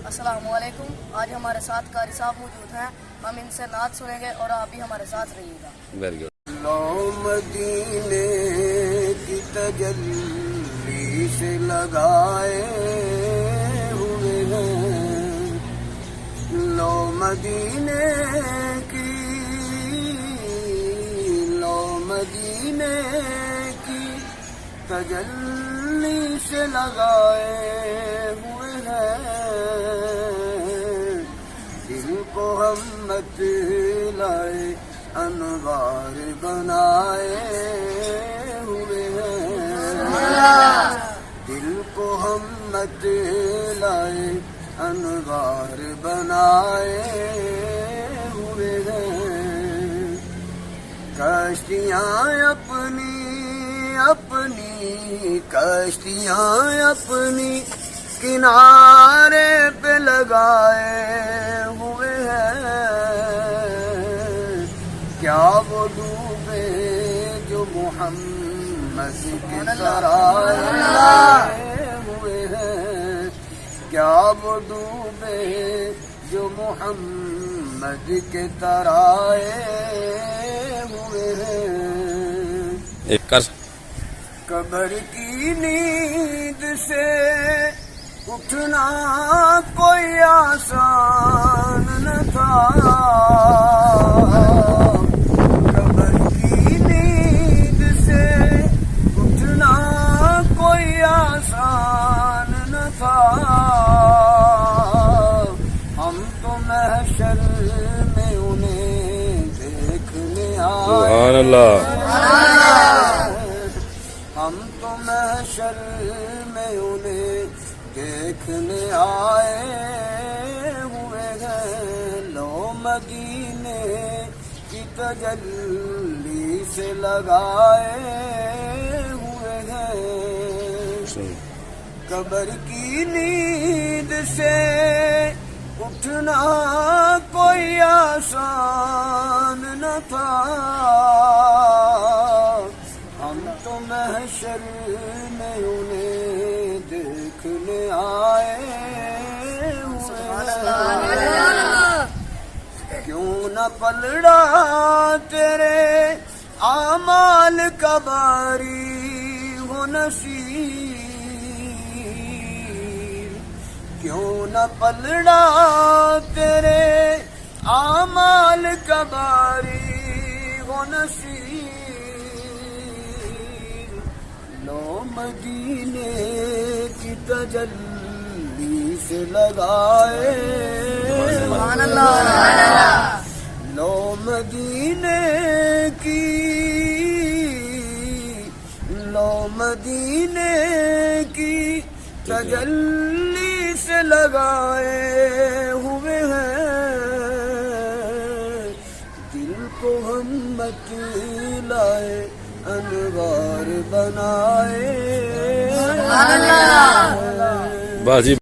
السلام علیکم. آج ہمارے ساتھ قاری صاحب موجود ہیں. ہم ان سے نعت سنیں گے اور آپ بھی ہمارے ساتھ رہیے گا. Very good. لو مدینے کی تجلی سے لگائے ہوئے ہیں، لو مدینے کی، لو مدینے کی تجلی سے لگائے ہوئے ہیں، دل کو ہم مت لائے انوار بنائے ہوئے ہیں، دل کو ہم مت لائے انوار بنائے ہوئے ہیں، کشتیاں اپنی اپنی کشتیاں اپنی کنارے پہ لگائے ہوئے ہیں، کیا وہ ڈوبے جو محمد کے ترائے ہوئے ہیں، کیا وہ ڈوبے جو محمد کے ترائے ہوئے ہیں، ایک کر قبر کی نیند سے اٹھنا کوئی آسان نہ تھا، قبر کی نیند سے اٹھنا کوئی آسان نہ تھا، ہم تو محشر میں انہیں دیکھنے آئے، سبحان اللہ، ہم تو محشر میں انہیں دیکھنے آئے ہوئے ہیں، لو مدینے کی تجلی سے لگائے ہوئے ہیں، قبر کی نیند سے اٹھنا کوئی آسان نہ تھا، ہم تو محشر میں انہیں دیکھنے آئے ہوئے ہیں، کیوں نہ پلڑا تیرے اعمال کا باری ہو نصیب، کیوں نہ پلڑا تیرے اعمال کا باری ہو نصیب، لو مدینے کی تجلی سے لگائے، لو مدینے کی، لو مدینے کی تجلی سے لگائے ہوئے ہیں، دل کو ہم مت لائے انوار بنائے، بازی